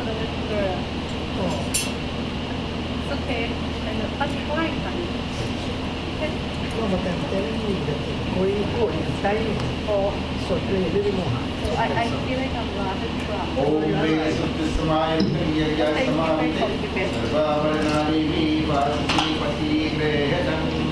for the little girl. Oh, It's okay. And I'll try, honey. Okay. no, but I'm telling you that going cold is tiny. Oh, So play a little more. so I feel like I'm not in trouble. ओम वेद सुप्त समायुक्त यज्ञ समाप्ते सर्वाभरणानि वासुकी पति ग्रहणम्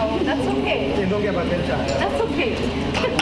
Oh, that's okay. That's okay.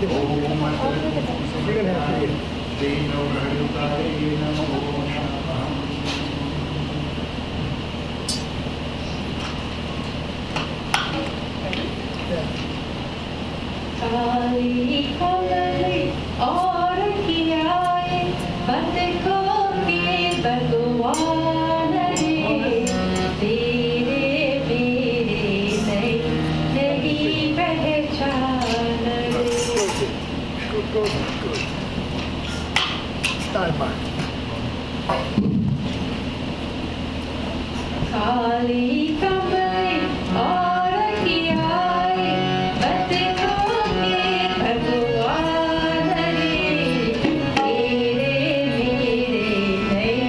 ओम तेनोहृताय नमो नमः काली कमली और कियाए बत को के भगवान रे तेरे मेरे नहीं पहचान रे Good. Stand by. काली कमली और कियाए बत को के भगवान रे तेरे मेरे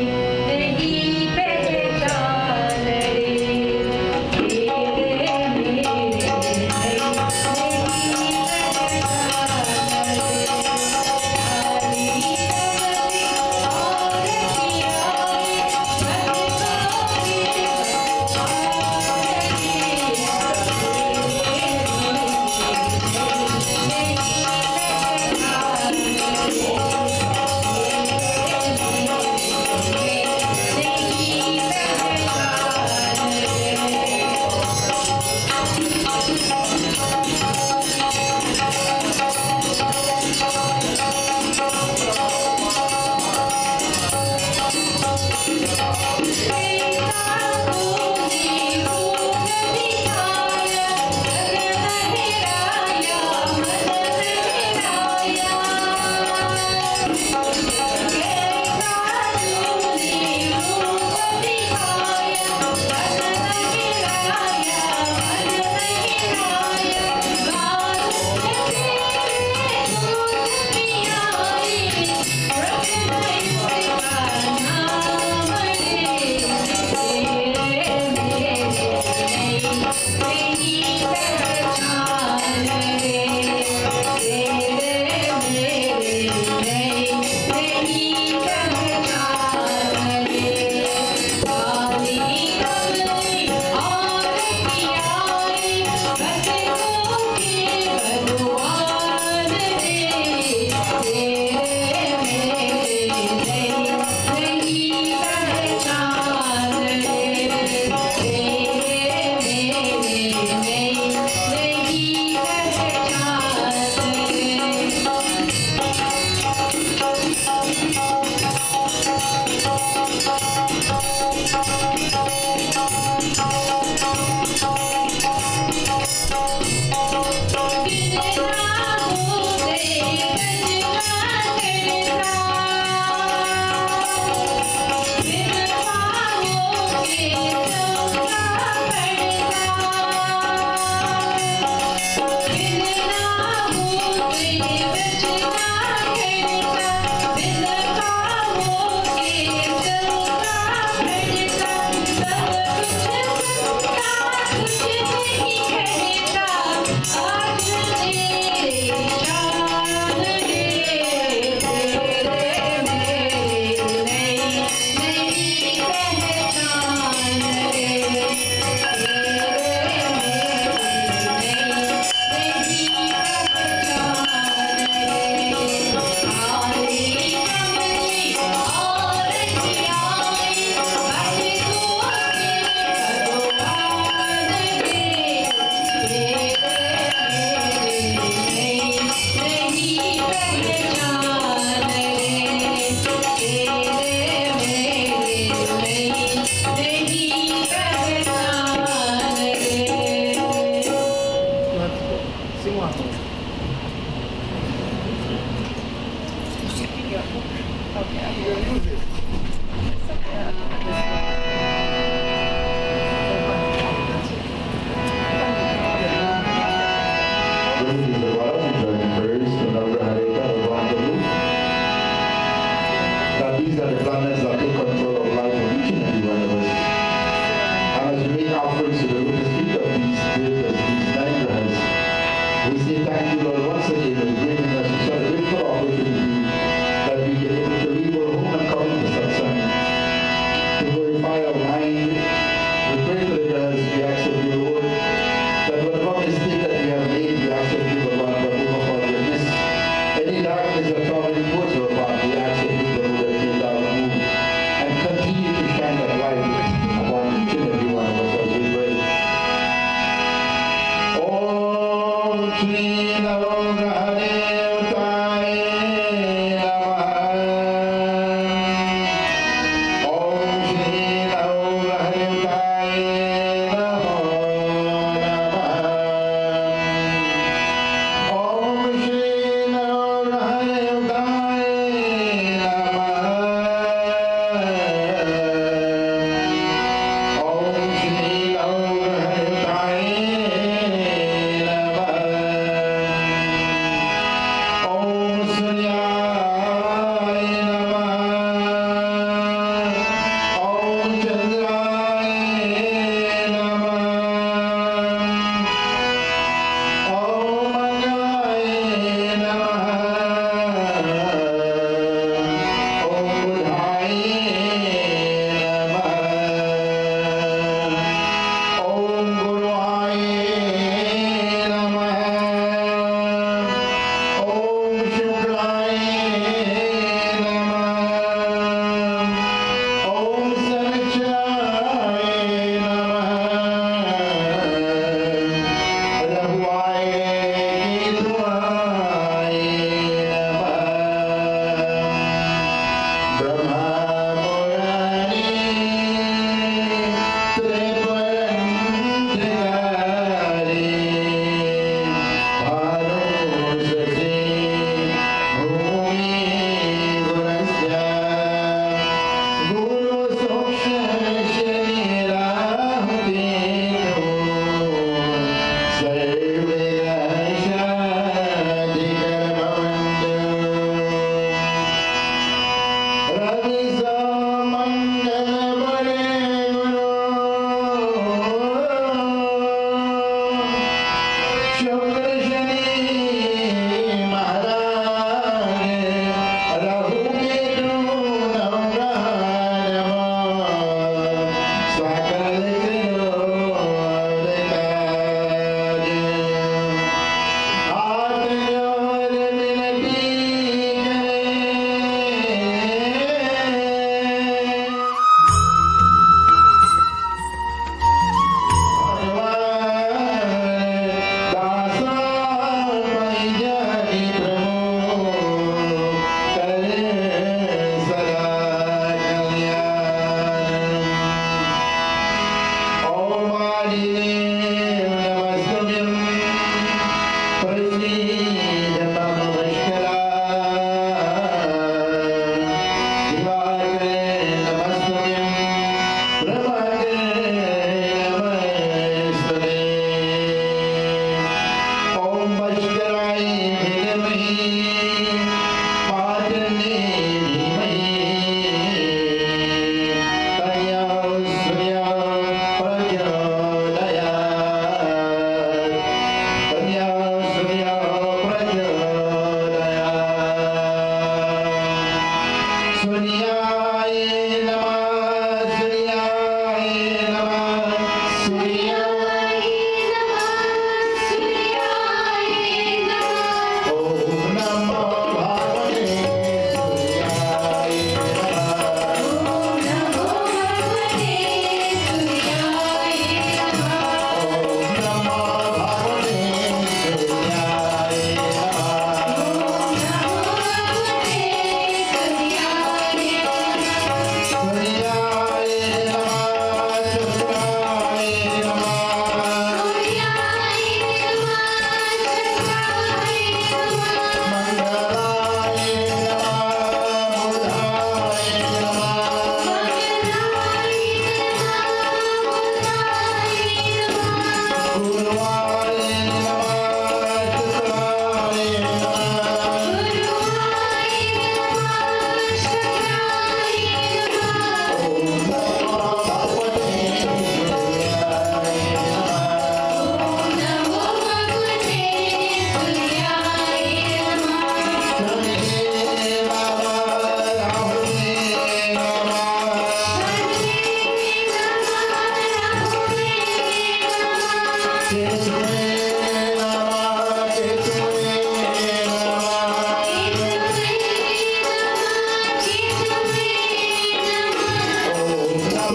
नहीं पहचान रे तेरे मेरे नहीं पहचान रे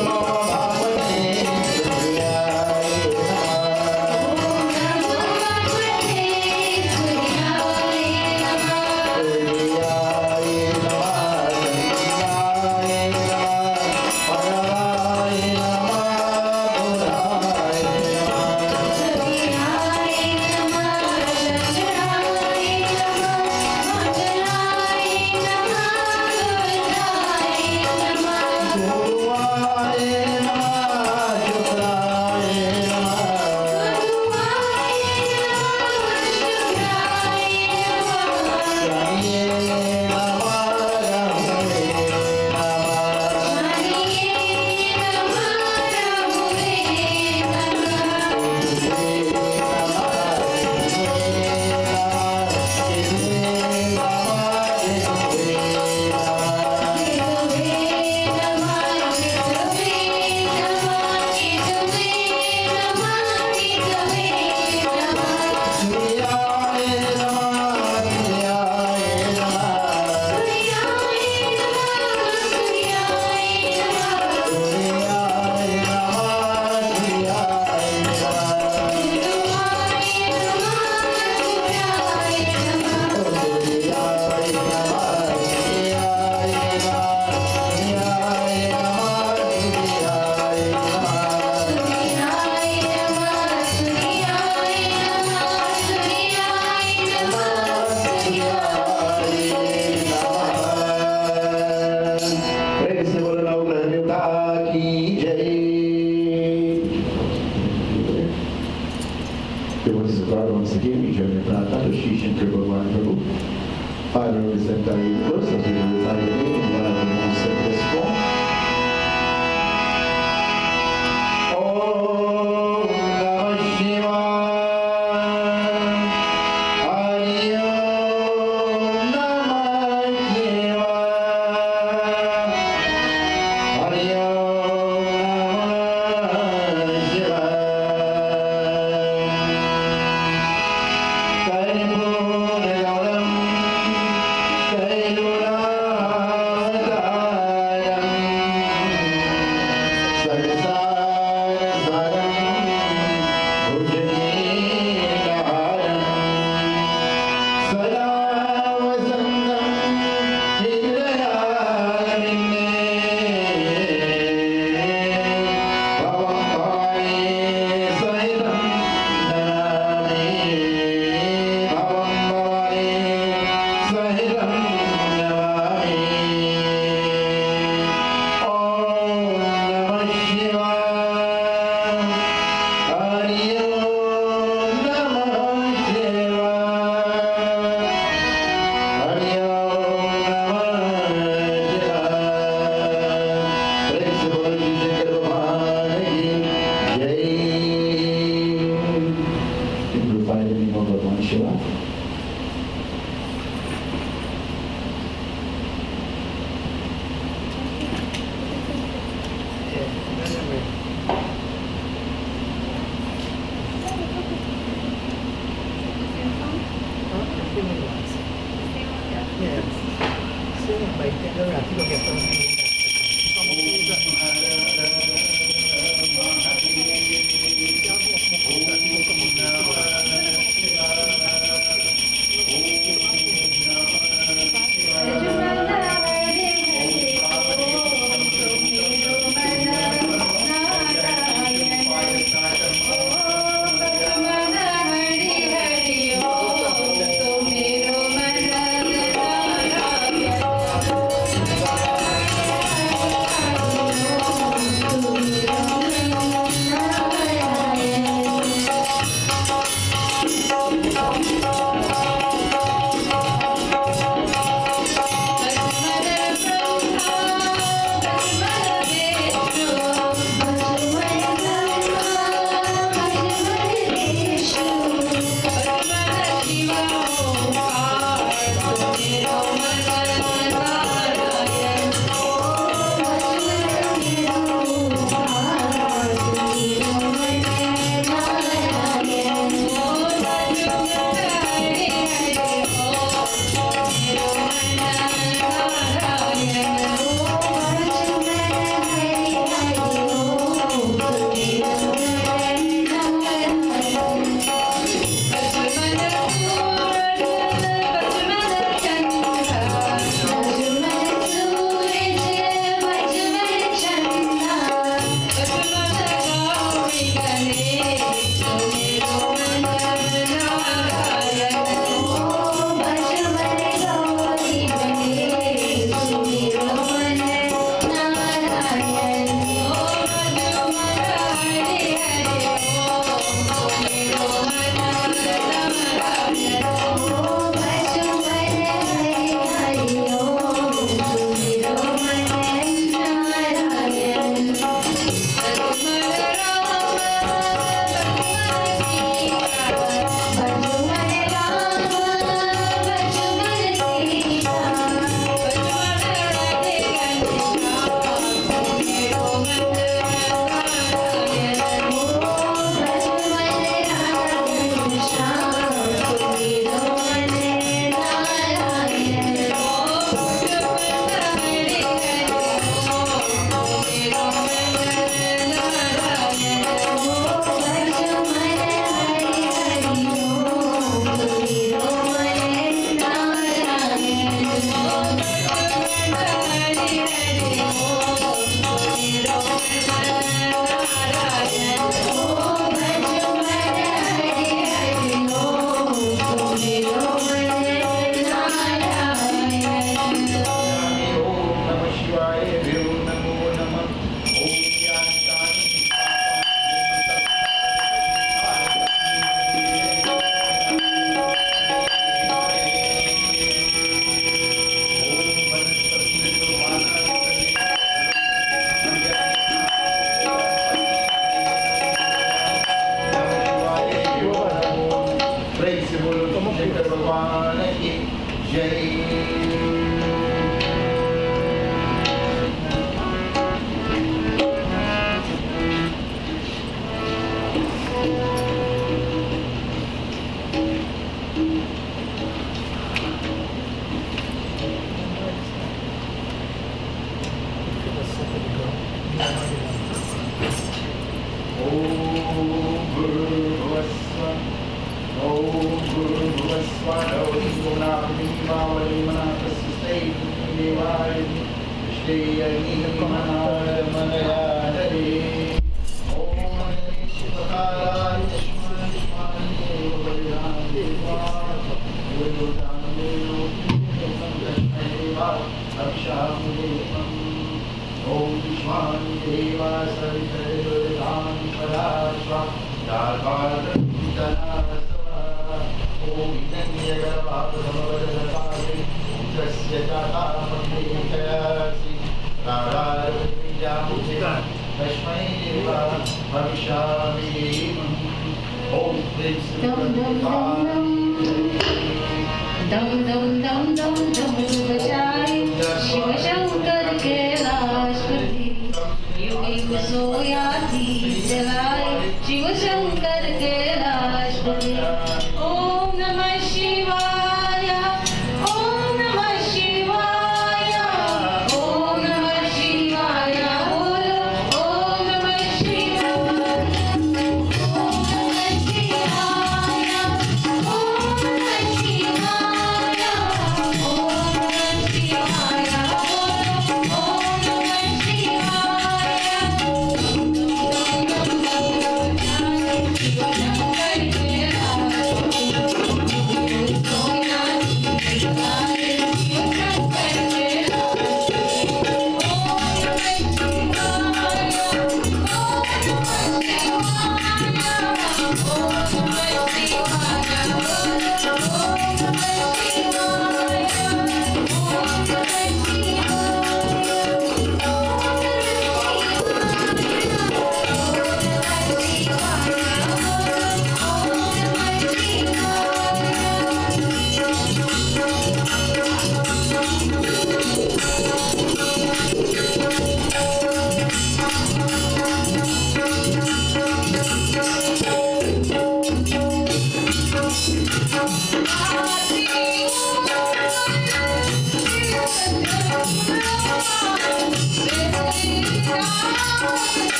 Oh दम दम दम दम दम बजाए शिव शंकर कैलाशपति युग युग सोयाती जलाए शिव शंकर कैलाशपति ओम नमः शिवाय ओम नमः शिवाय ओम नमः शिवाय बोलो ओम नमः शिवाय ओम नमः शिवाय ओम नमः शिवाय ओम नमः शिवाय बोलो ओम नमः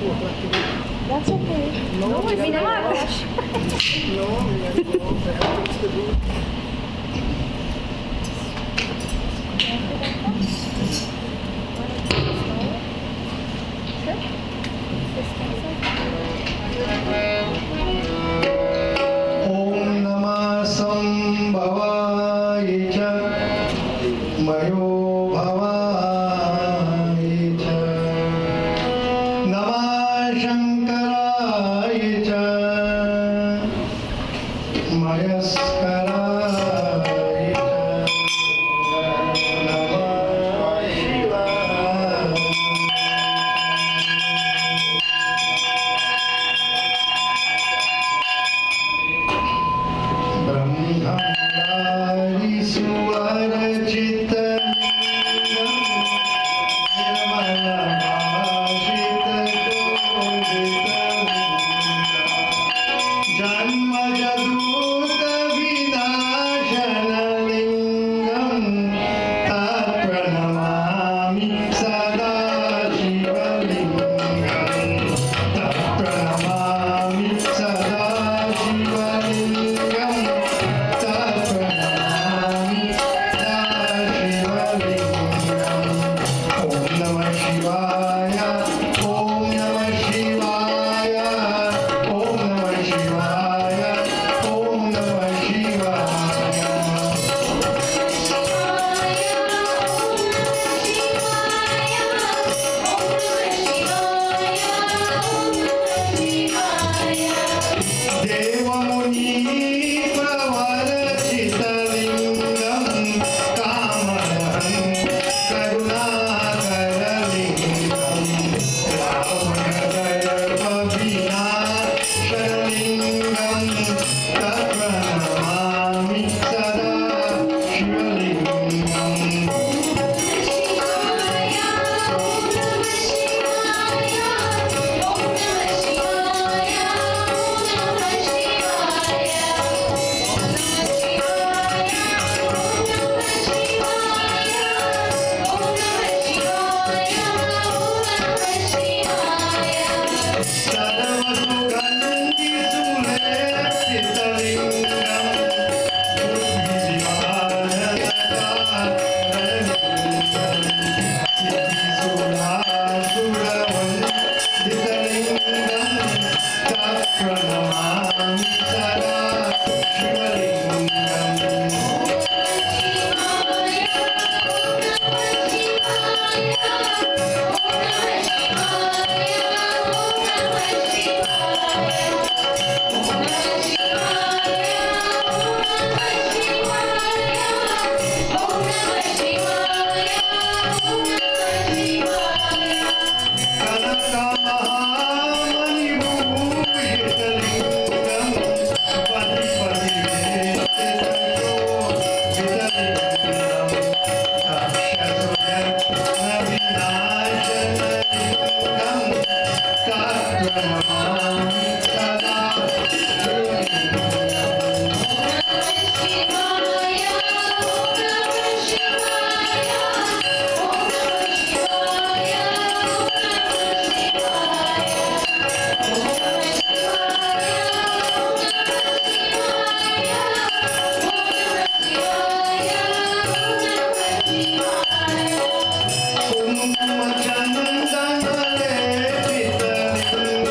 walk like you do. That's okay. No, I mean, I'm not rush. No, we gotta go. I have things to do. ॐ नमः संभवाय च मयो भवाय च नमः शङ्कराय च मयस्कराय च नमः शिवाय ब्रह्मचारी सुवरचित जन्मजदूत विनाशनलिङ्गं तत्प्रणमामि सदा शिवलिङ्गं तत्प्रणमामि सदा शिवलिङ्गं तत्प्रणमामि सदा शिवलिङ्गम् ॐ नमः शिवाय ॐ नमः शिवाय ॐ नमः शिवाय ॐ नमः शिवाय देवमुनीप्रवरचितलिङ्गं कामदहं करुणाकरलिङ्गं रावणगर्भविनाशलिङ्गं तत्प्रणमामि सदा शिवलिङ्गम् प्रणमामि सदा शिवलिङ्गम्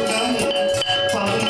कुङ्कुमचन्दनलेपितलिङ्गं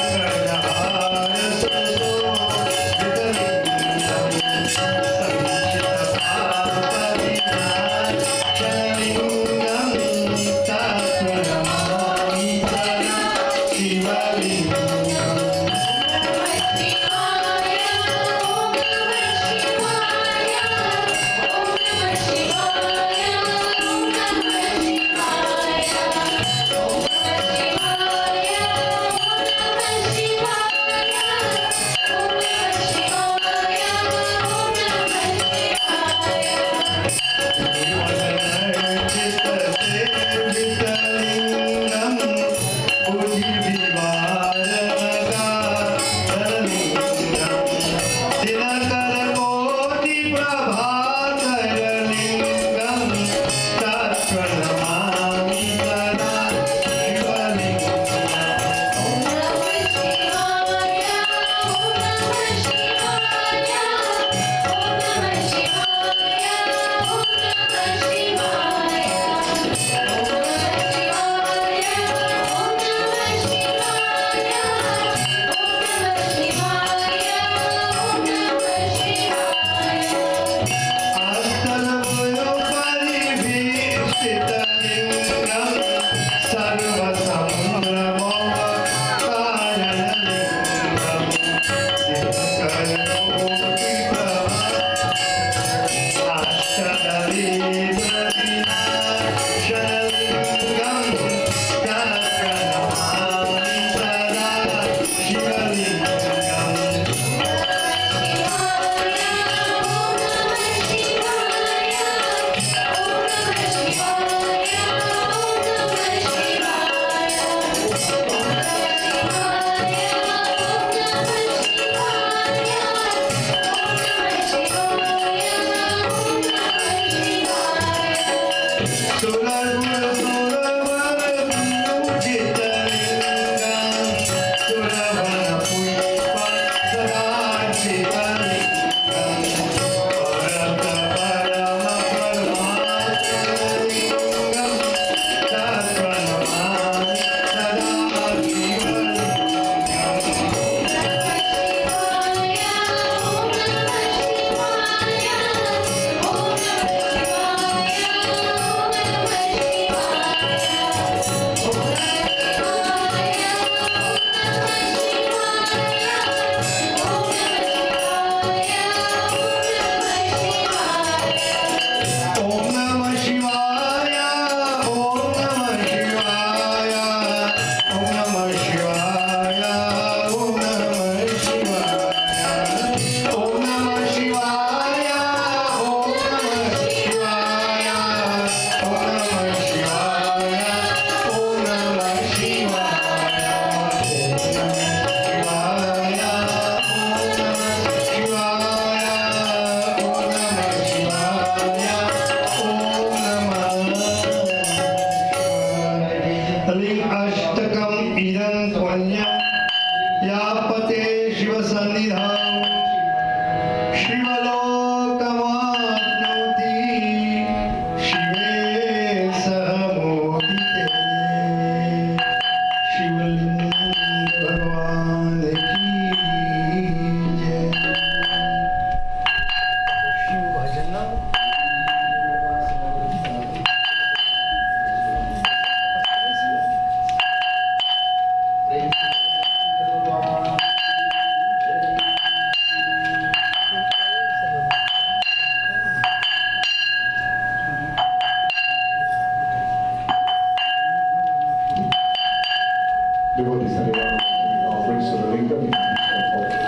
devotees and everyone offerings to the lingam in each altar.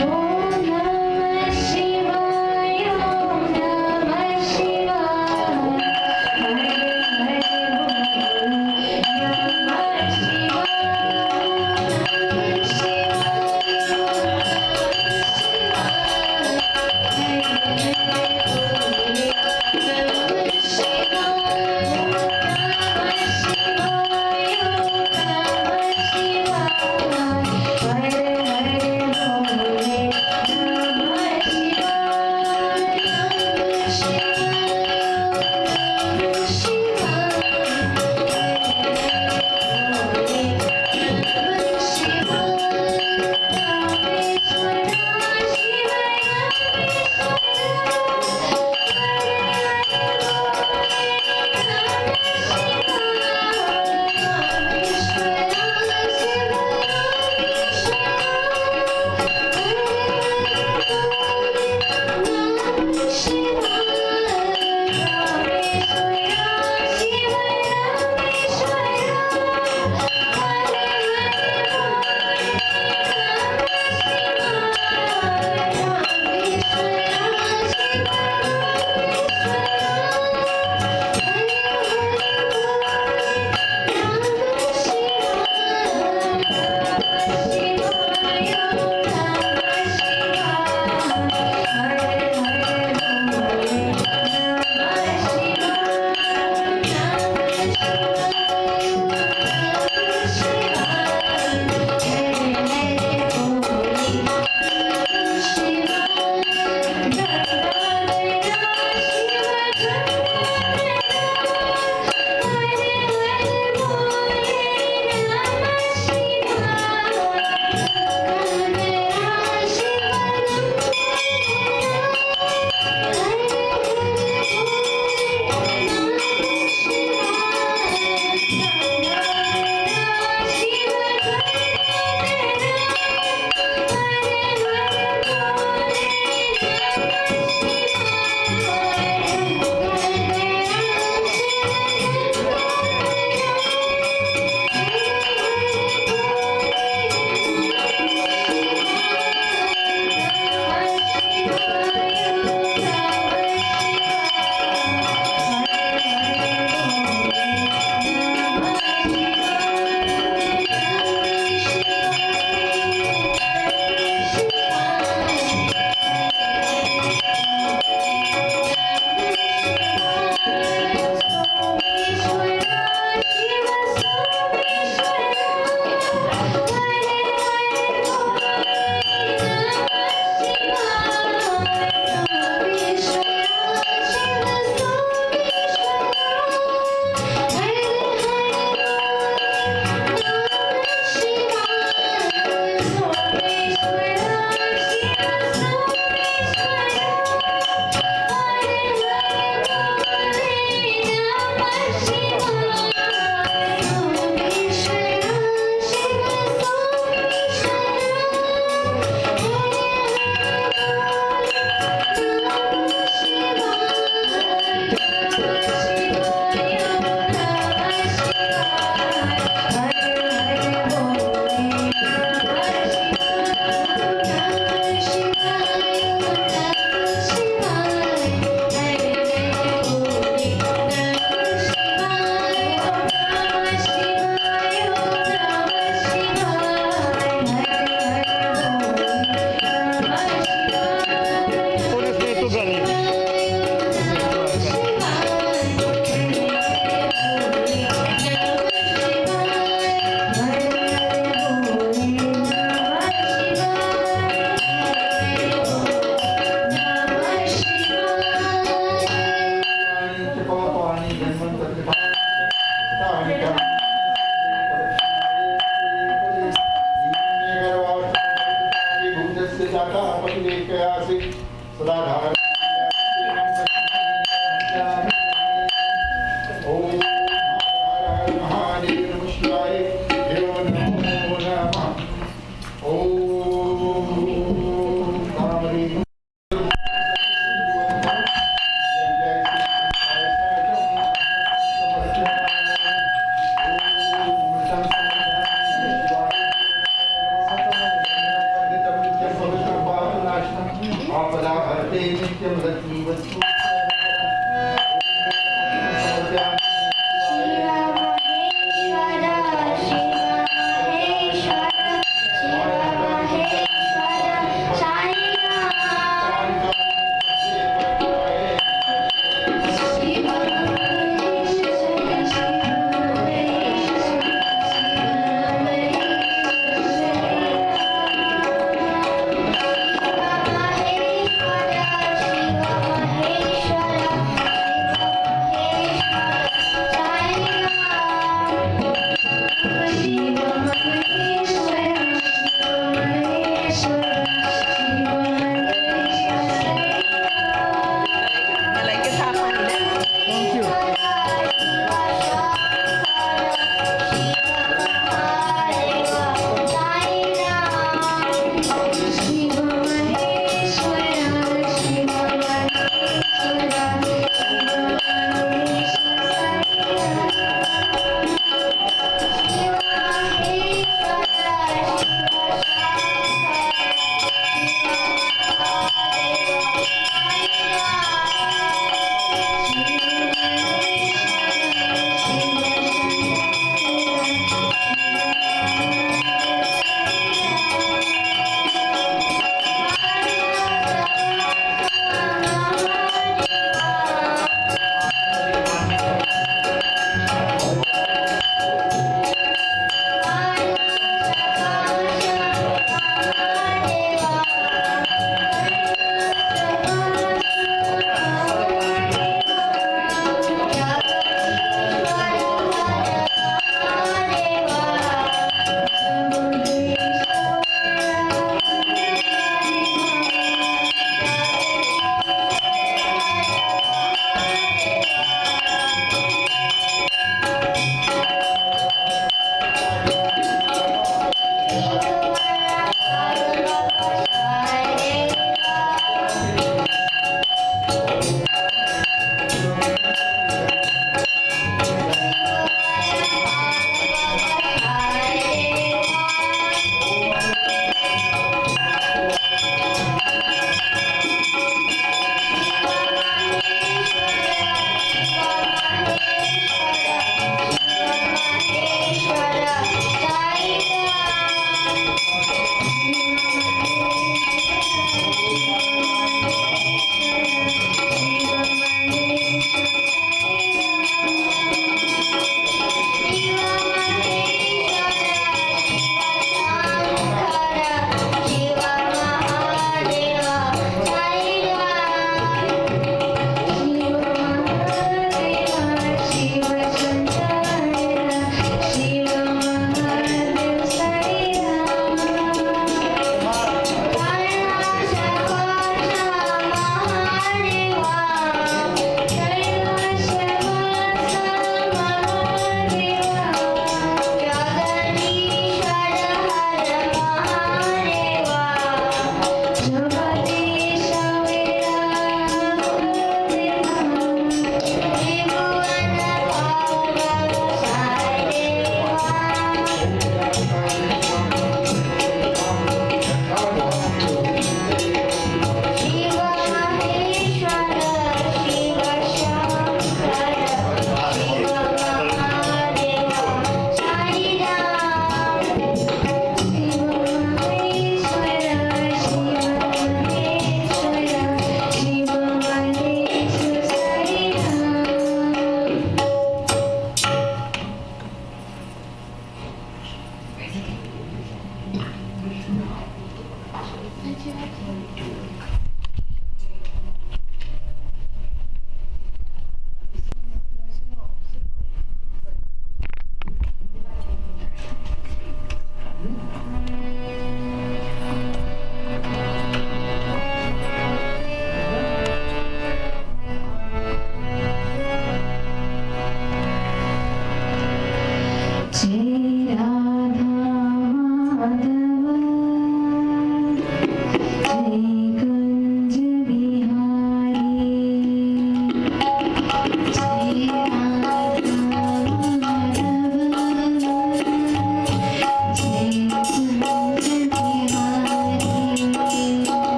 Om Namah Shivaya, Om Namah Shivaya, Hare Hare Bol, Namah Shivaya, Namah Shiva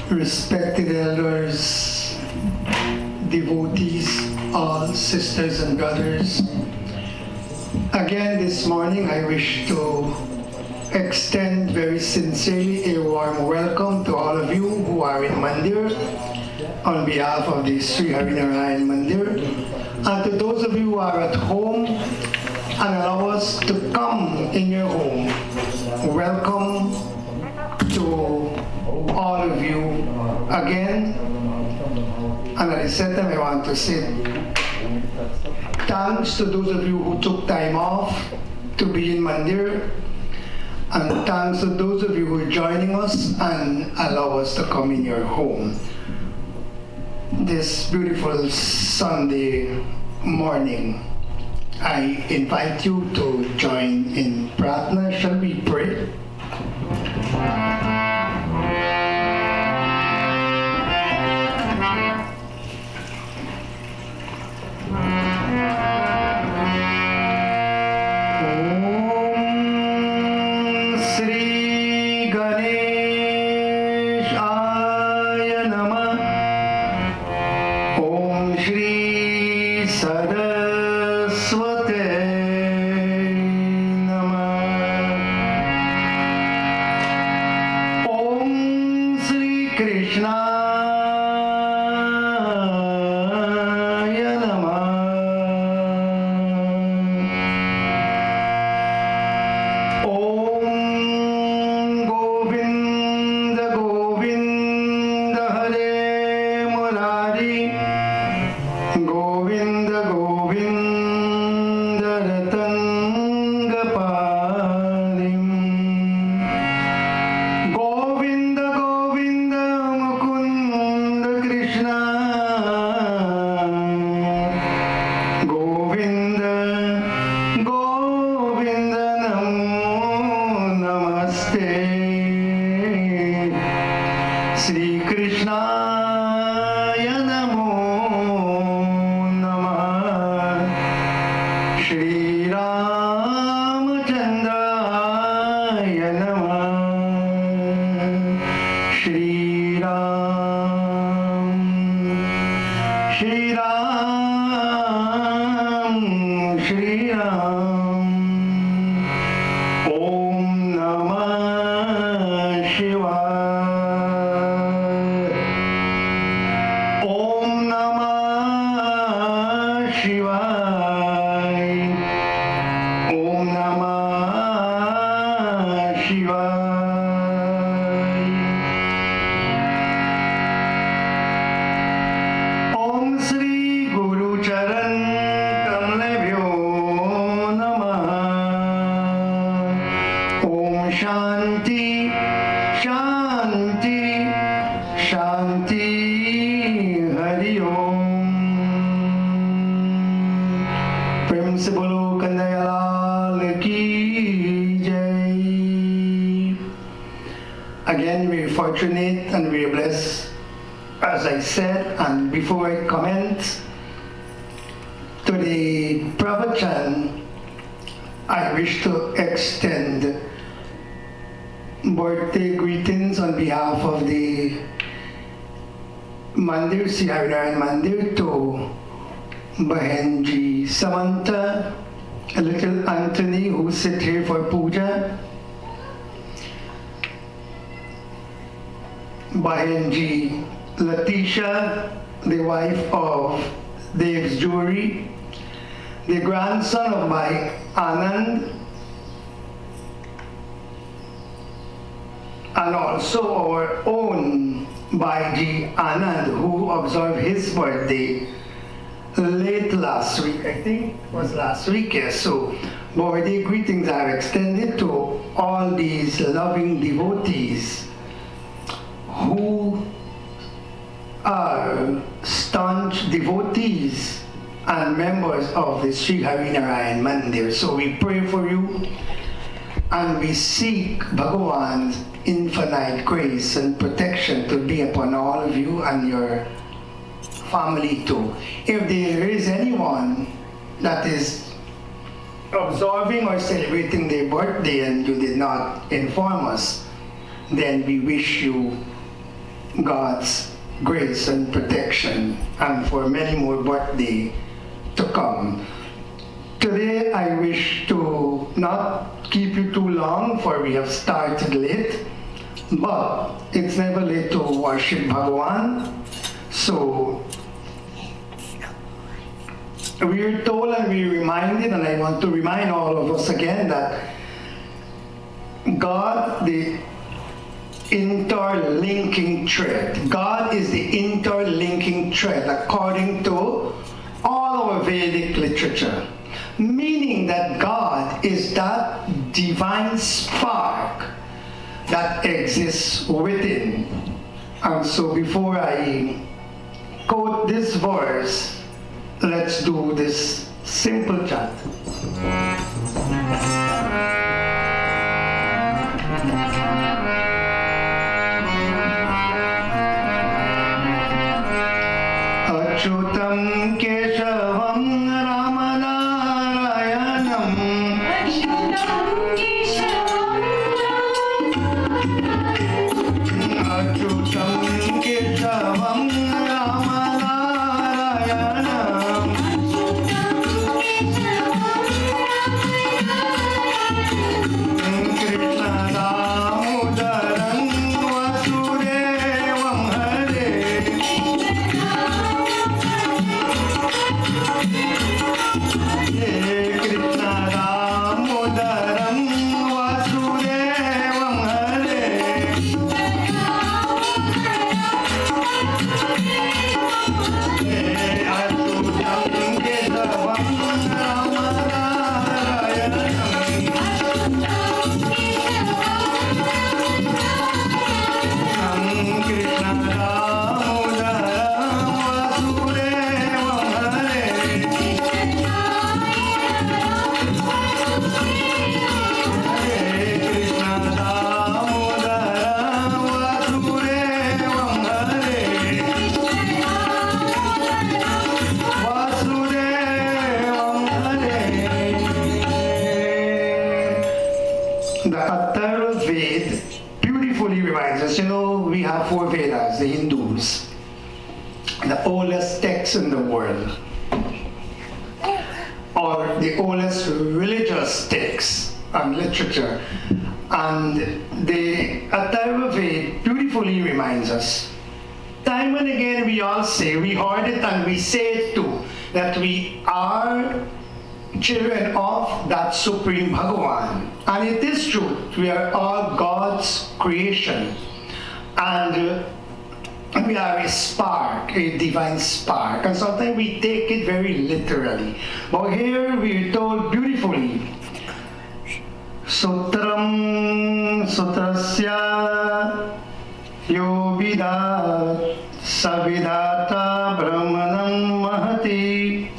Respected elders, devotees, all sisters and brothers. Again this morning I wish to extend very sincerely a warm welcome to all of you who are in Mandir on behalf of the Sri Harinarayan Mandir, and to those of you who are at home and allow us to come in your home. Welcome to all of you again, and at the same time I want to say thanks to those of you who took time off to be in Mandir, and thanks to those of you who are joining us and allow us to come in your home this beautiful Sunday morning. I invite you to join in Pratna. Shall we pray? Krishnaय Namah. Om Govinda Govinda Hare Murari Govinda Govinda Ratanga Palim Govinda Govinda Mukunda Krishna Govinda Govinda Namo Namaste Sri Krishna Namo Namah Shri Ramachandraya Namah Shri Ram Shri Ram Shri Ram Om Namah Shivaya Om Namah Shivaya Om Namah Shivaya Om Sri Guru Charan Kamlebhyo Namah Om Shanti Shanti Shanti Hari Om प्रेम से बोलो कन्हैया लाल की जय. Again, we're fortunate and we're blessed, as I said, and before I comment to the pravachan, I wish to extend birthday greetings on behalf of the Mandir Sri Harinarayan Mandir to Bahenji Samantha, little Anthony who sit here for puja, Bahenji Latisha, the wife of Dev's Jewelry, the grandson of my Anand, and also our own Baiji Anand, who observed his birthday late last week. I think it was last week, yes. So birthday greetings are extended to all these loving devotees who are staunch devotees and members of the Sri Harinarayan Mandir. So we pray for you and we seek Bhagavan's infinite grace and protection to be upon all of you and your family too. If there is anyone that is observing or celebrating their birthday and you did not inform us, then we wish you God's grace and protection and for many more birthdays to come. Today I wish to not keep you too long, for we have started late, but it's never late to worship Bhagavan. So we are told and we are reminded, and I want to remind all of us again, that God, the interlinking thread. God is the interlinking thread according to all our Vedic literature. Meaning that God is that divine spark that exists within. And so before I quote this verse, let's do this simple chant. Achyutam Keshavam Ramanarayanam Achyutam Keshavam Achyutam Keshavam Ramanarayanam know we have four Vedas, the Hindus, the oldest text in the world, or the oldest religious text and literature. And the Atharva Ved beautifully reminds us. Time and again we all say, we heard it and we say it too, that we are children of that Supreme Bhagavan. And it is true, we are all God's creation. And we are a spark, a divine spark. And sometimes we take it very literally. But here we are told beautifully, Sutram Sutrasya Yo Vidat Savidata Brahmanam Mahati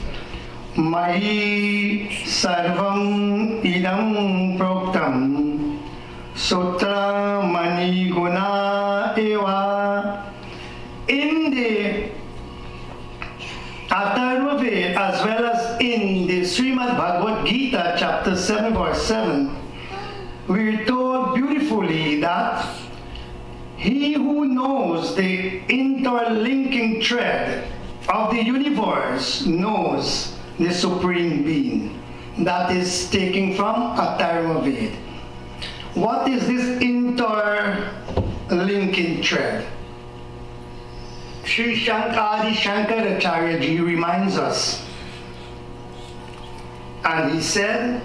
Mahi Sarvam Idam Proktam Sutra Mani Guna Eva. In the Atharva Ved as well as in the Srimad Bhagavad Gita chapter 7 verse 7, we are told beautifully that he who knows the interlinking thread of the universe knows the Supreme Being. That is taken from Atharva Ved. What is this interlinking thread? Sri Adi Shankaracharya ji reminds us, and he said,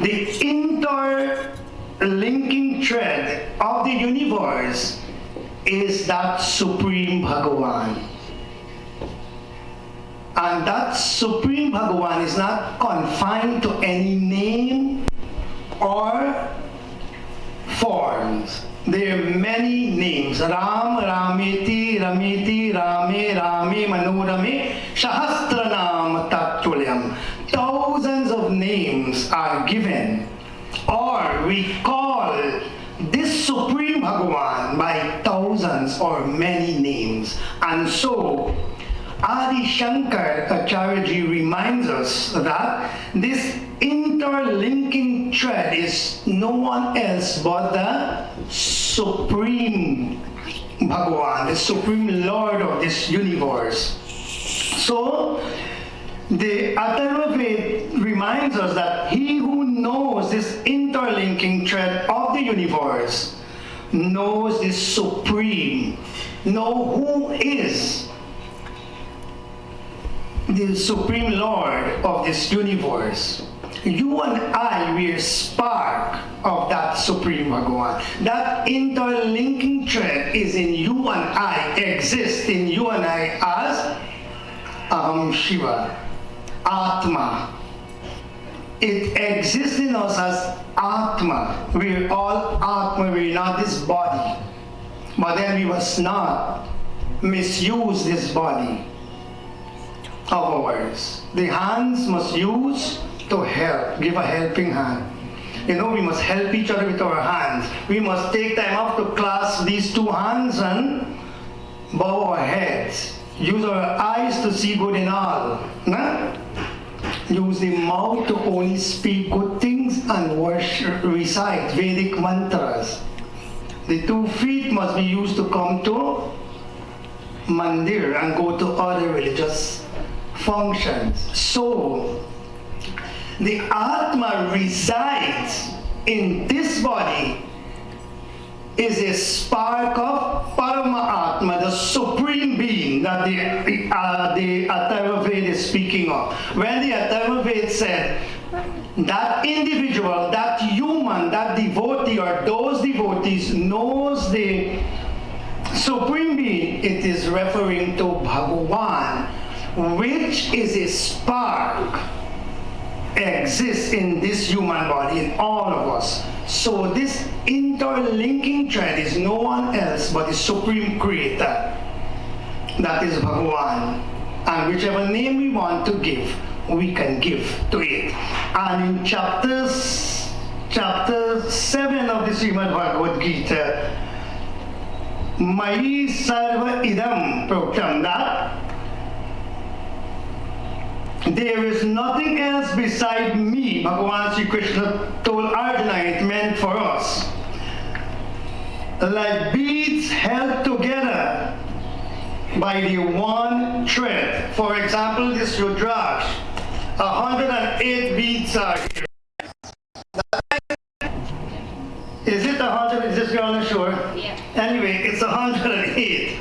the interlinking thread of the universe is that Supreme Bhagavan. And that Supreme Bhagavan is not confined to any name or forms. There are many names. Ram, Rameti, Rameti, Rame, Rame, Manorame, Sahasranam Tattvalyam. Thousands of names are given, or we call this Supreme Bhagavan by thousands or many names. And so, Adi Shankar Acharya ji reminds us that this interlinking thread is no one else but the Supreme Bhagavan, the Supreme Lord of this universe. So, the Atharva Ved reminds us that he who knows this interlinking thread of the universe knows the Supreme, know who is the Supreme Lord of this universe. You and I, we are spark of that Supreme Bhagavan. That interlinking thread is in you and I, exists in you and I as Aham Shiva, Atma. It exists in us as Atma. We are all Atma, we are not this body. But then we must not misuse this body of ours. The hands must use to help, give a helping hand. You know, we must help each other with our hands. We must take time off to clasp these two hands and bow our heads. Use our eyes to see good in all. Nah? Use the mouth to only speak good things and worship, recite Vedic mantras. The 2 feet must be used to come to mandir and go to other religious functions. So, the Atma resides in this body, is a spark of Paramatma, the Supreme Being that the Atharva Ved is speaking of. When the Atharva Ved said, that individual, that human, that devotee or those devotees knows the Supreme Being, it is referring to Bhagavan, which is a spark, exists in this human body, in all of us. So this interlinking thread is no one else but the Supreme Creator, that is Bhagavan. And whichever name we want to give, we can give to it. And in chapter 7 of the Srimad Bhagavad Gita, Mayi Sarva Idam Proktam, that there is nothing else beside me. Bhagavan Sri Krishna told Arjuna, it meant for us. Like beads held together by the one thread. For example, this Rudraksh, 108 beads are here. Is it 100? Is this girl sure? Yeah. Anyway, it's 108.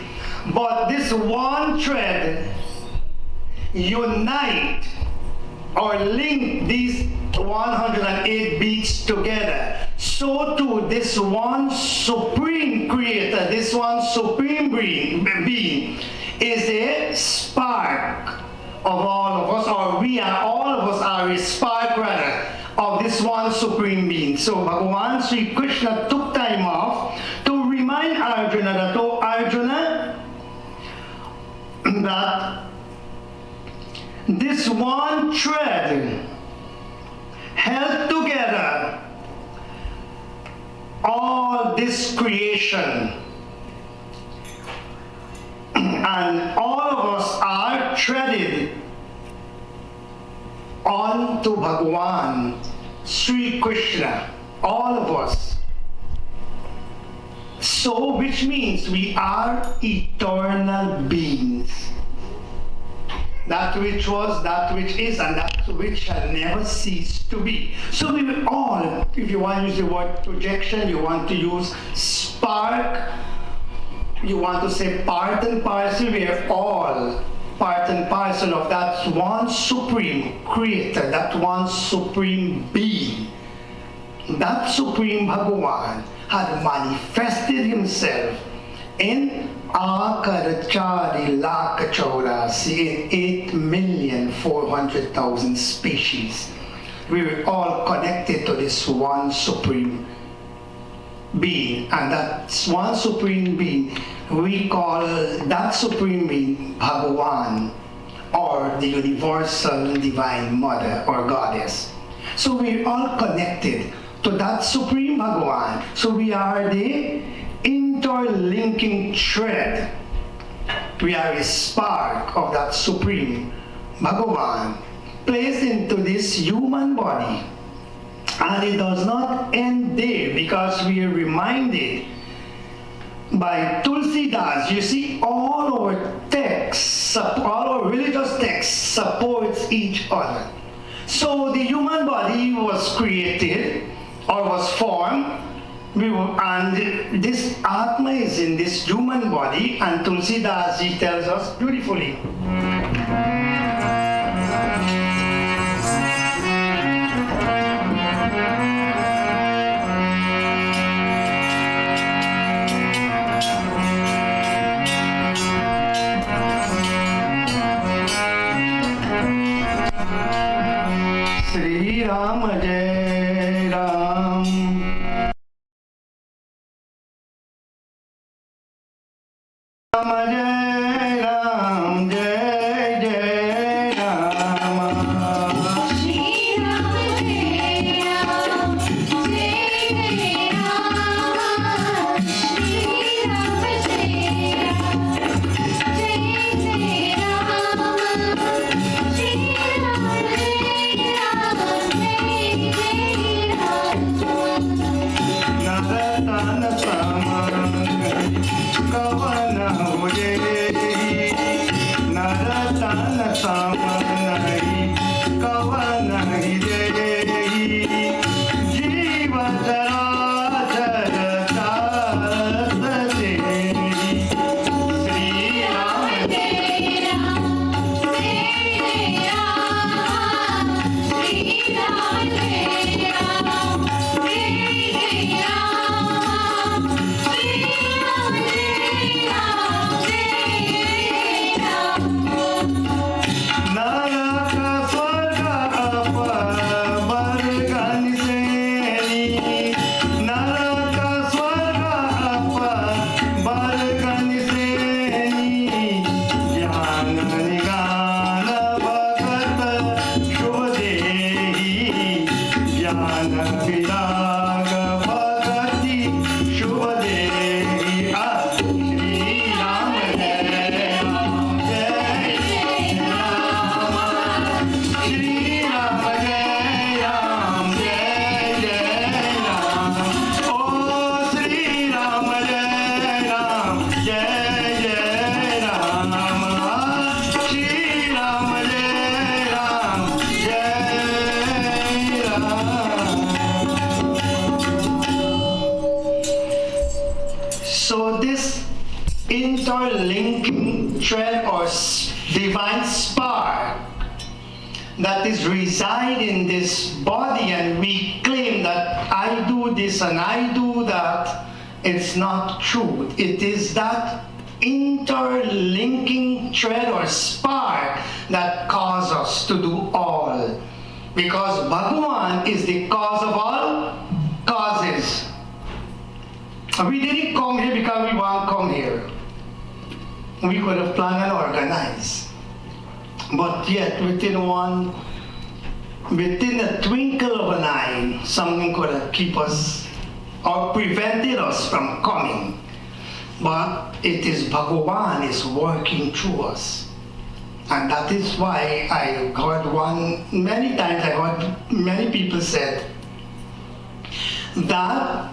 But this one thread unite or link these 108 beads together. So too, this one Supreme Creator, this one Supreme Being is a spark of all of us, or we are, all of us are a spark rather, of this one Supreme Being. So Bhagavan Sri Krishna took time off to remind Arjuna that, oh Arjuna, that this one thread held together all this creation, and all of us are threaded onto Bhagavan Sri Krishna, all of us. So, which means we are eternal beings. That which was, that which is, and that which shall never cease to be. So we will all, if you want to use the word projection, you want to use spark, you want to say part and parcel, we are all part and parcel of that one Supreme Creator, that one Supreme Being. That Supreme Bhagavan had manifested himself in Akarachari Lakachaurasi in 8,400,000 species. We were all connected to this one Supreme Being, and that one Supreme Being, we call that Supreme Being Bhagavan, or the Universal Divine Mother or Goddess. So we're all connected to that Supreme Bhagavan. So we are the interlinking thread. We are a spark of that Supreme Bhagavan placed into this human body. And it does not end there, because we are reminded by Tulsidas. You see, all our texts, all our religious texts supports each other. So the human body was created or was formed, and this Atma is in this human body, and Tulsidas ji tells us beautifully. Sri Ram Jai Ram, Ram Jai Ram, Jai Jai Ram. Shri Ram Jai Ram, Jai Jai Ram. Shri Ram Jai Ram, Jai Jai Ram. Shri Ram Jai Ram, Jai Jai Ram. Naratana Sama कवन हुए नरतन सम नहीं कवन ही देहि जीव चराचर चात तेहि श्री राम जय राम जय राम श्री राम जय राम जय राम श्री राम जय राम जय राम नरक स्वर्ग अपर गणसेनी नरक स्वर्ग अपर गणसेनी ज्ञान निगान भगत शुभ देहि ज्ञान विराग भगति शुभ देहि श्री राम जय राम जय राम श्री राम जय राम जय जय राम ओ श्री राम जय राम जय जय राम श्री राम जय राम जय Ram. So this interlinking thread or divine spark that is reside in this body, and we claim that I do this and I do that, it's not true. It is that interlinking thread or spark that causes us to do all, because Bhagavan is the cause of all causes. We didn't come here because we want to come here. We could have planned and organized. But yet, within a twinkle of an eye, something could have kept us or prevented us from coming. But it is Bhagavan is working through us. And that is why I heard many times I heard many people said that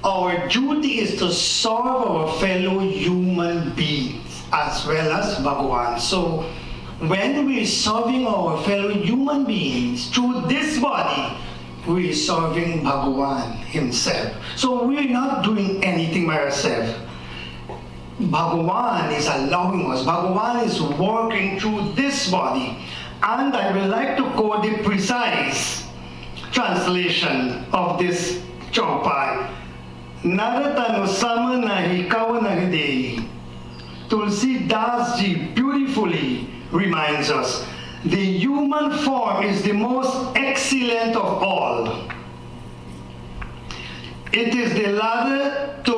our duty is to serve our fellow human beings as well as Bhagavan. So when we're serving our fellow human beings through this body, we're serving Bhagavan himself. So we're not doing anything by ourselves. Bhagavan is allowing us. Bhagavan is working through this body. And I would like to quote the precise translation of this chaupai. Naratanu sama nahi kavan nahi dehi. Tulsi Das ji beautifully reminds us, the human form is the most excellent of all. It is the ladder to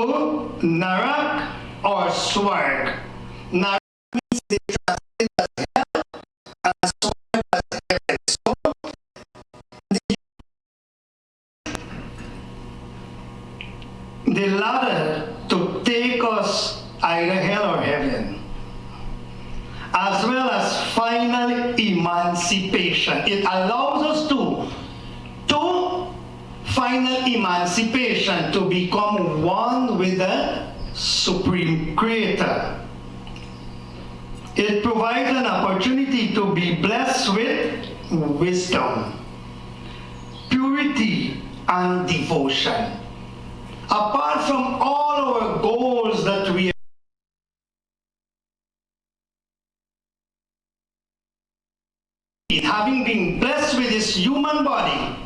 Narak or Swarg. Narak means the translate as hell, and Swarg as heaven. So, the ladder to take us either hell or heaven, as well as final emancipation. It allows us to final emancipation, to become one with the Supreme Creator. It provides an opportunity to be blessed with wisdom, purity, and devotion. Apart from all our goals that we having been blessed with this human body,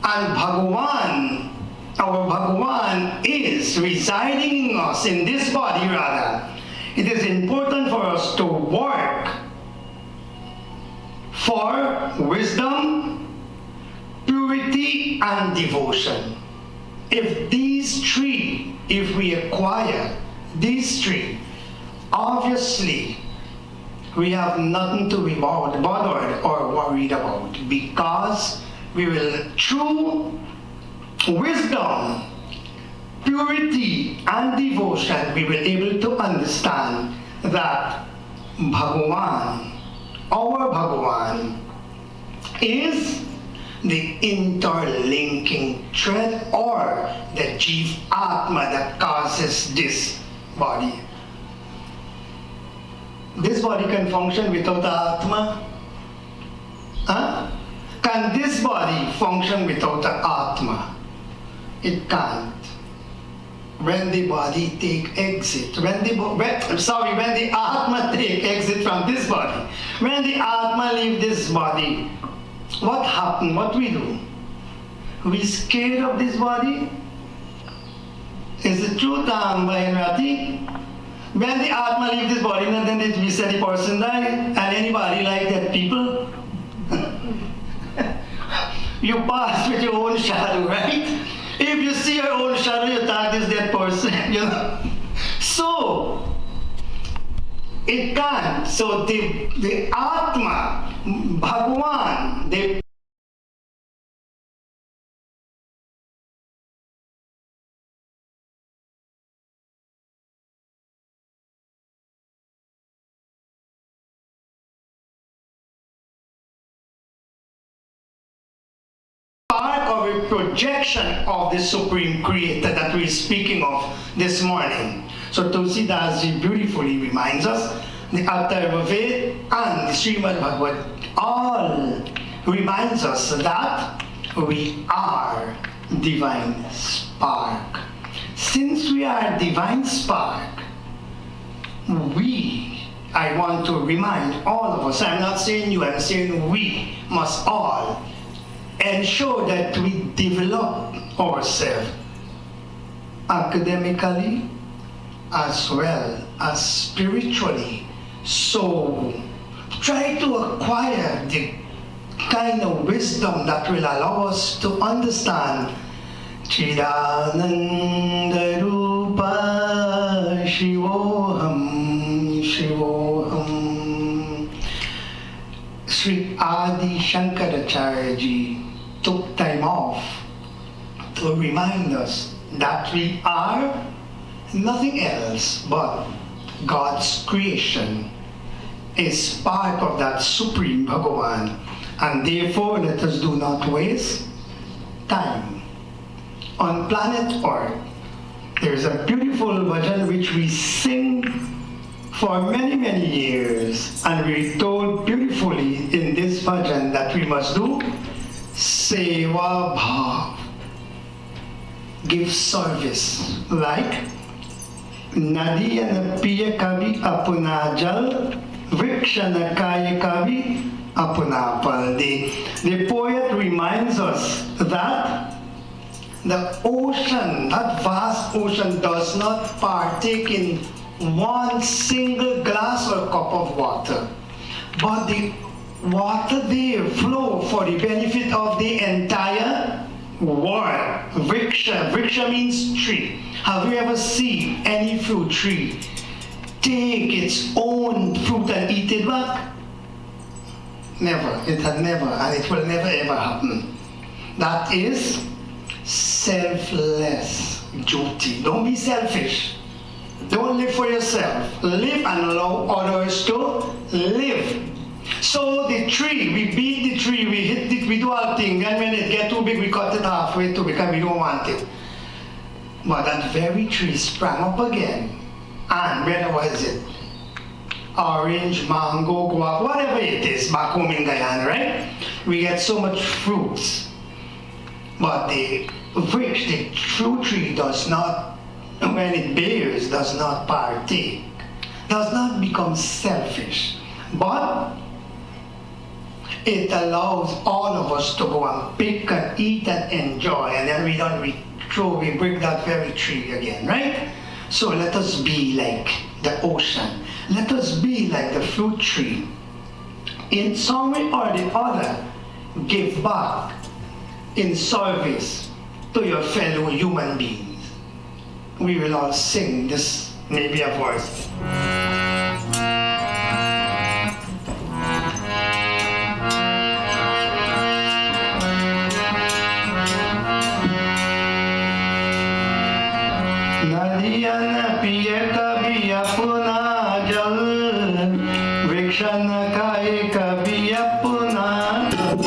and Bhagavan, our Bhagavan is residing in us, in this body rather, it is important for us to work for wisdom, purity, and devotion. If these three, if we acquire these three, obviously we have nothing to be bothered or worried about, because we will, through wisdom, purity, and devotion, we will able to understand that Bhagavan, our Bhagavan, is the interlinking thread or the chief Atma that causes this body. This body can function without the Atma? Huh? Can this body function without the Atma? It can't. When the body take exit, when the Atma take exit from this body, when the Atma leave this body, what happen? What we do? We scared of this body? Is it true, Bayanrati? When the Atma leave this body, and then we say the person die, and anybody like that people? You pass with your own shadow, right? If you see your own shadow, you tag this dead person, you know. So, it can't. So the Atma, Bhagavan, the part of a projection of the Supreme Creator that we're speaking of this morning. So Tulsidas Ji beautifully reminds us, the Atharva Ved and the Srimad Bhagavad all reminds us that we are divine spark. Since we are divine spark, I want to remind all of us, I'm not saying you, I'm saying we must all ensure that we develop ourselves academically as well as spiritually. So try to acquire the kind of wisdom that will allow us to understand Chidananda Rupa Shivoham Shivoham. Sri Adi Shankaracharya Ji took time off to remind us that we are nothing else but God's creation, is part of that Supreme Bhagavan, and therefore let us do not waste time. On planet Earth, there is a beautiful bhajan which we sing for many, many years, and we're told beautifully in this bhajan that we must do Seva Bhav, give service, like Nadi and Piya Kavi Apuna Jal, Vriksha Kaya Kavi Apuna Paldi. The poet reminds us that the ocean, that vast ocean, does not partake in one single glass or cup of water, but the water there flow for the benefit of the entire world. Vriksha means tree. Have you ever seen any fruit tree take its own fruit and eat it back? Never. It had never, and it will never ever happen. That is selfless duty. Don't be selfish. Don't live for yourself. Live and allow others to live. So the tree, we beat the tree, we hit it, we do our thing, and when it gets too big, we cut it halfway too because we don't want it. But that very tree sprang up again, and whether was it orange, mango, guava, whatever it is, back home in Guyana, right? We get so much fruits. But the true tree does not, when it bears, does not partake, does not become selfish, but it allows all of us to go and pick and eat and enjoy, and then we break that very tree again, right? So let us be like the ocean. Let us be like the fruit tree. In some way or the other, give back in service to your fellow human beings. We will all sing this, maybe a verse. Nadiyan piya kabi apuna jal, vrikshan kai kabi apuna jal.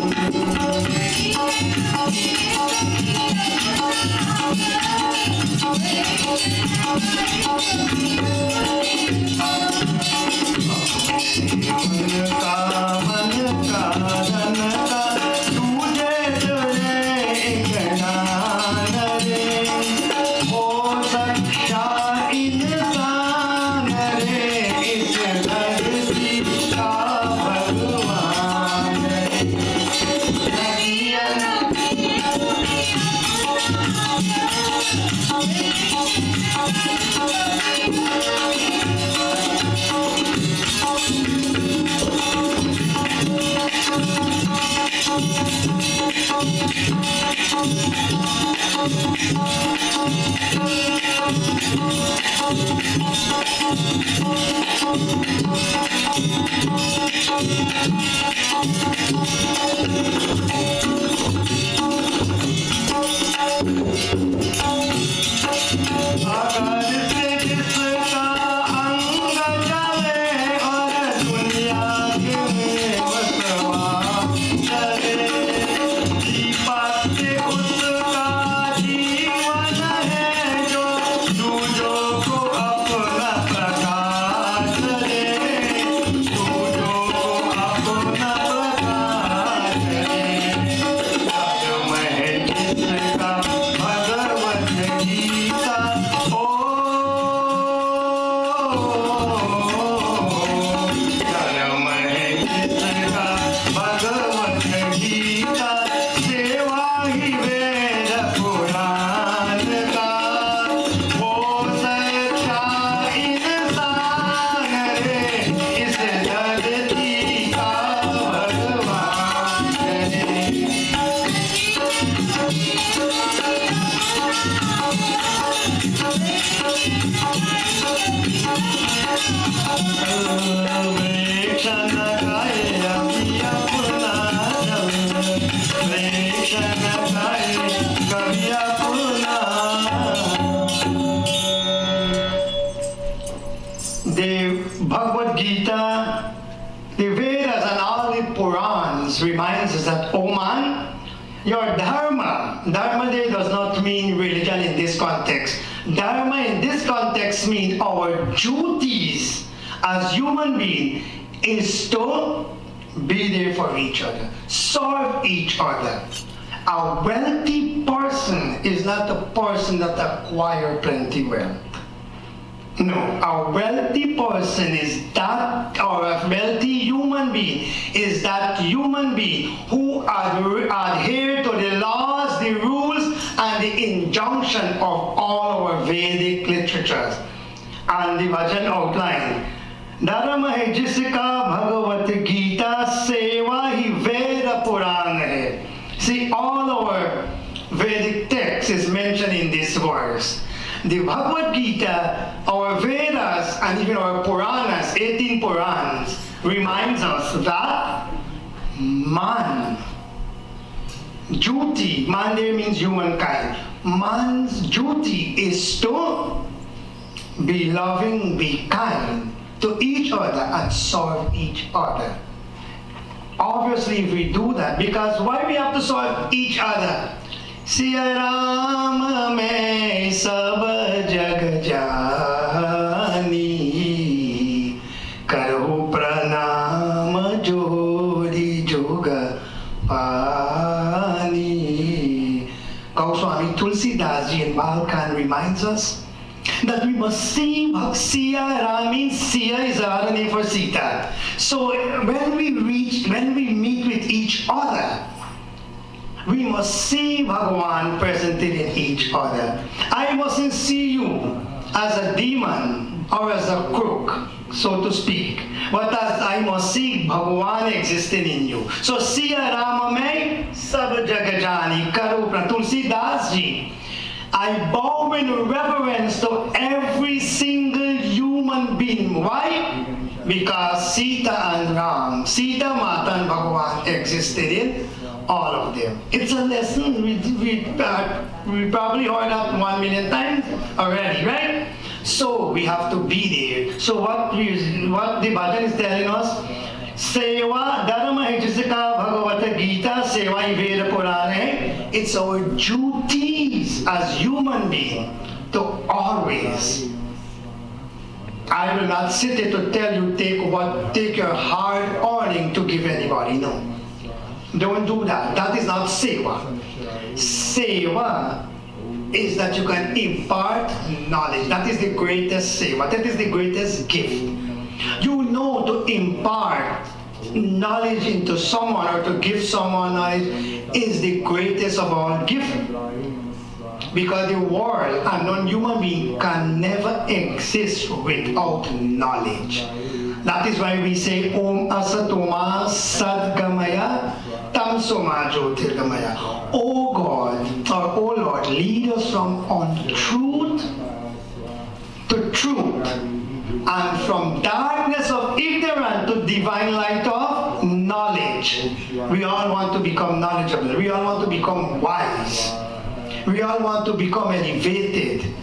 The Bhagavad Gita, the Vedas and all the Purans reminds us that, oh man, your dharma there does not mean religion in this context. Dharma in this context means our duties as human beings is to be there for each other, serve each other. A wealthy person is not a person that acquires plenty wealth. No, a wealthy person is that, or a wealthy human being is that human being who adhere to the laws, the rules, and the injunction of all our Vedic literatures. And the bhajan outline, Dharma hai jiska Bhagavad Gita seva hi Veda Puran hai. See, all our Vedic text is mentioned in this verse. The Bhagavad Gita, our Vedas, and even our Puranas, 18 Purans, reminds us that man, duty, man there means humankind, man's duty is to be loving, be kind to each other and serve each other. Obviously, if we do that, because why we have to serve each other? Siya Ram mein sab jag jani, karo pranam jodi joga pani. Goswami Tulsidas Ji in Balkan reminds us that we must see Siya Ram means Siya is another name for Sita. So when we meet with each other, we must see Bhagavan presented in each other. I mustn't see you as a demon or as a crook, so to speak, but as I must see Bhagavan existing in you. So Siya Rama mein sab jagajani karo Tulsidas Ji. I bow in reverence to every single human being. Why? Because Sita and Ram, Sita, Mata and Bhagavan existed in all of them. It's a lesson we probably heard that 1 million times already, right? So we have to be there. So what the bhajan is telling us, Seva Dharma hai jisika Bhagavad Gita, Seva hi Veda Purana hai. It's our duties as human beings to always. I will not sit here to tell you take your hard earning to give anybody. No. Don't do that. That is not seva. Seva is that you can impart knowledge. That is the greatest seva. That is the greatest gift. You know, to impart knowledge into someone or to give someone knowledge is the greatest of all gifts. Because the world and non-human being can never exist without knowledge. That is why we say Om Asatoma Sadgamaya Tamsoma Jyotirgamaya. Oh God, or oh Lord, lead us from untruth to truth, and from darkness of ignorance to divine light of knowledge. We all want to become knowledgeable. We all want to become wise. We all want to become elevated.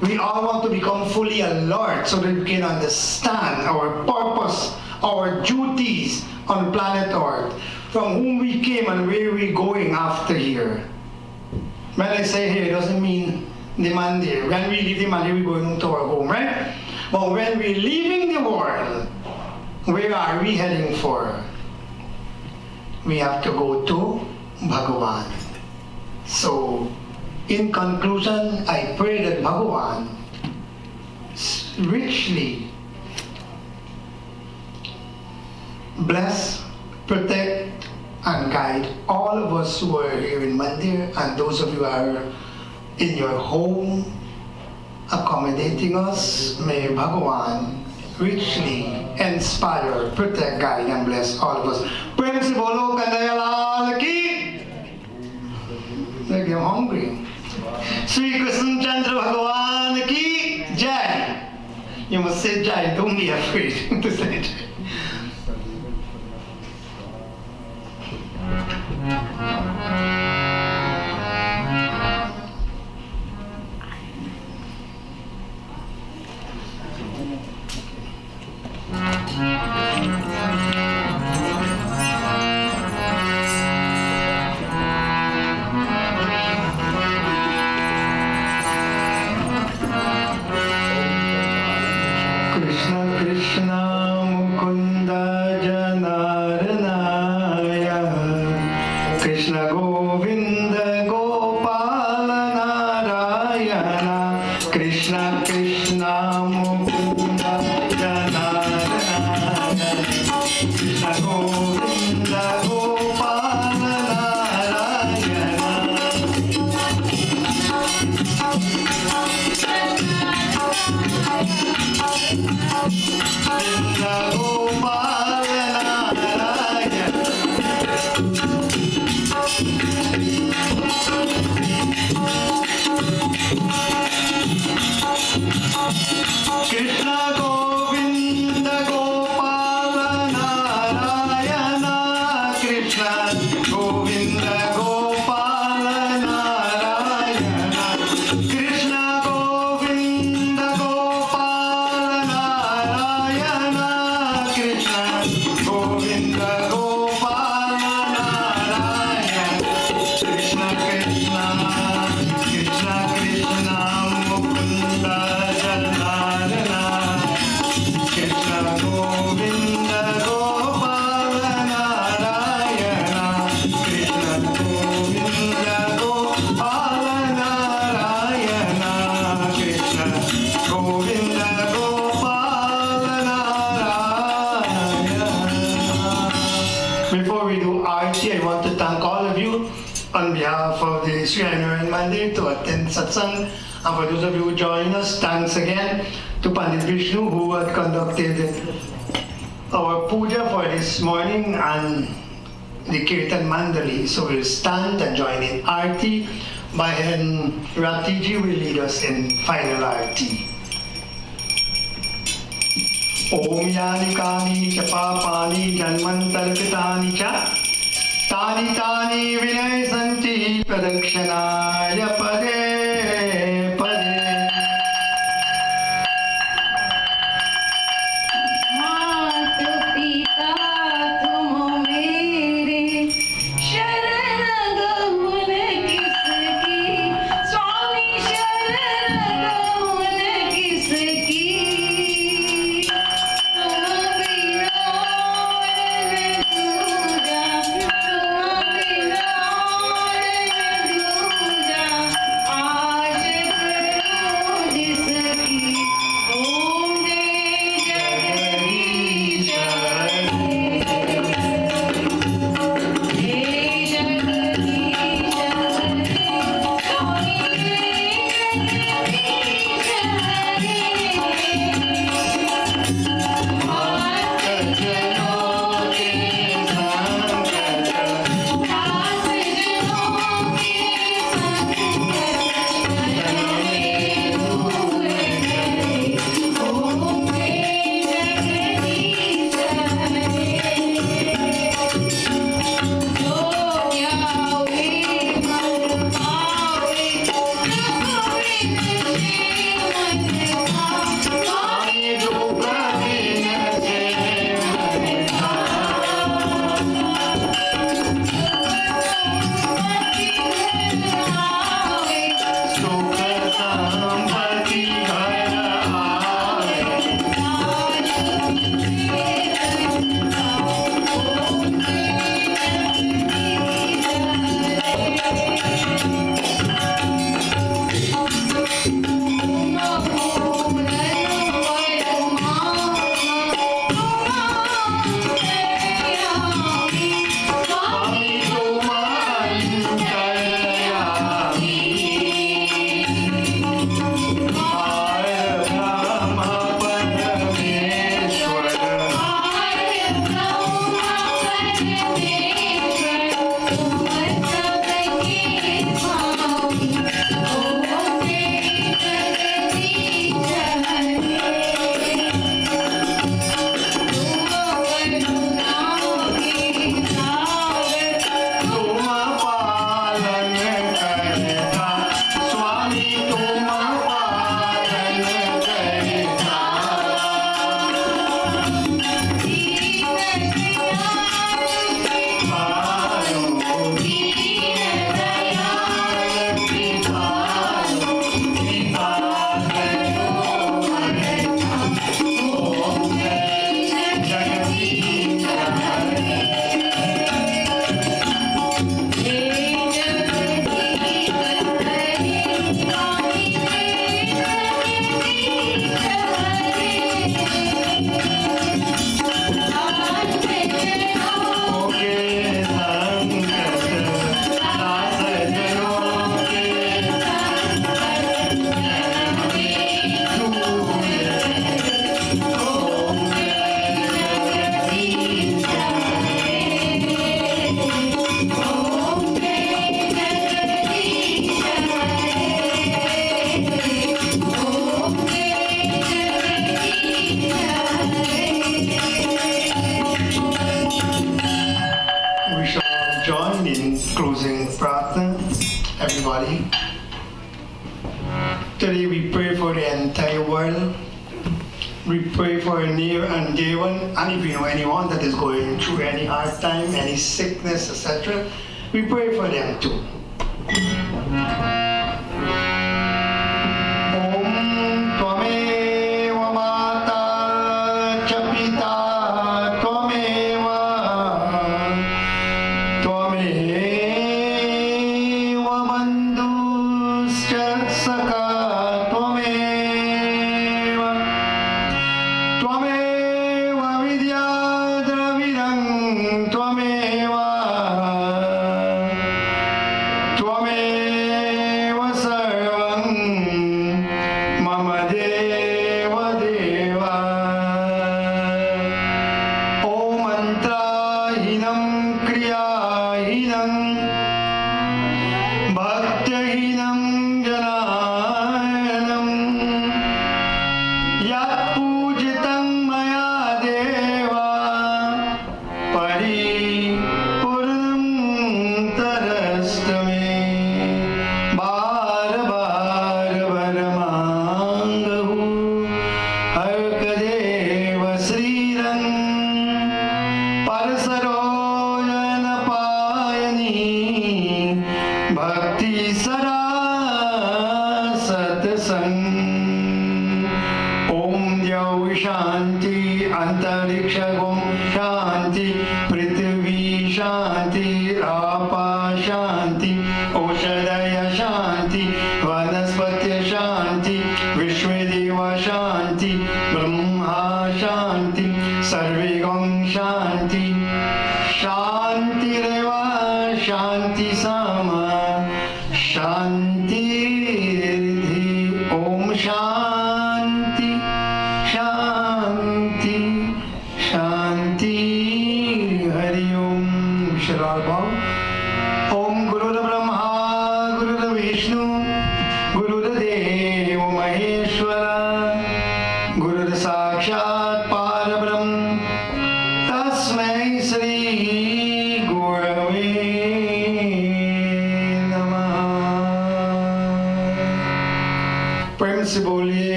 We all want to become fully alert so that we can understand our purpose, our duties on planet Earth, from whom we came and where we're going after here. When I say here, it doesn't mean the man there. When we leave the man there, we're going to our home, right? But when we're leaving the world, where are we heading for? We have to go to Bhagavan. So, in conclusion, I pray that Bhagavan richly bless, protect, and guide all of us who are here in Mandir and those of you who are in your home accommodating us. May Bhagavan richly inspire, protect, guide, and bless all of us. Prem se bolo Kanhaiya ki. Like I'm hungry. Sri Krishna Chandra Bhagavan ki Jai. You must say Jai, don't be afraid to say Jai. Krishna Krishna Mukunda Janaranaya Krishna Govinda Gopala Narayana Krishna Krishna Mukunda Janaranaya Krishna Govinda Gopala Narayana Krishna Gopala Narayana Krishna Govinda Gopala Narayana Krishna Govinda Gopala Narayana Krishna Govinda Gopala Narayana Krishna Govinda Gopala Narayana Krishna Krishna Krishna Krishna Mukunda Janarana Krishna Govinda Gopala Narayana Krishna Govinda Gopala Narayana Krishna Govinda Gopala Narayana. Before we do Aarti, I want to thank all of you on behalf of the Sri Anurayan Mandir to attend satsang, and for those of you who join us, thanks again to Pandit Vishnu who had conducted our puja for this morning and the Kirtan Mandali. So we'll stand and join in Aarti. Bahen Ratiji will lead us in final Aarti. Om Yani Kani Cha Papani Janmantarkitani Cha Tani Tani Vinay Santi Pradakshanaya Pade Pade. मात पिता तुम मेरे शरण गहुन किसकी स्वामी शरण entire world. We pray for a near and dear one, and if you know anyone that is going through any hard time, any sickness, etc., we pray for them too.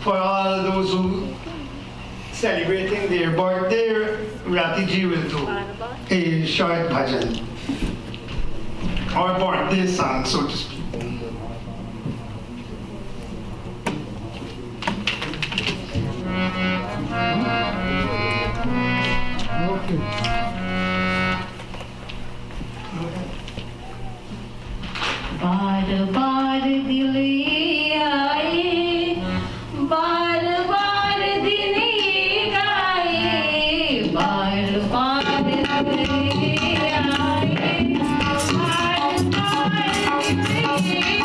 For all those who celebrating their birthday, Ratiji will do a short bhajan or birthday song, so to speak. बार बार दिल आए, बार बार दिन गाए, बार बार दिल आए, बार बार दिन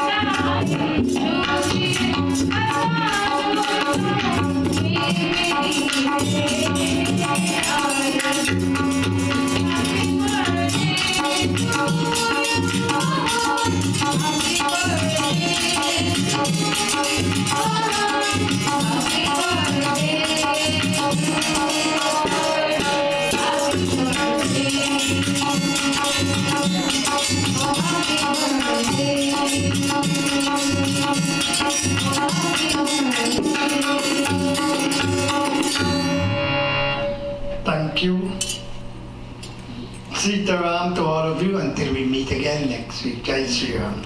Thank you. Sitaram to all of you until we meet again next week. Jai Sri Ram.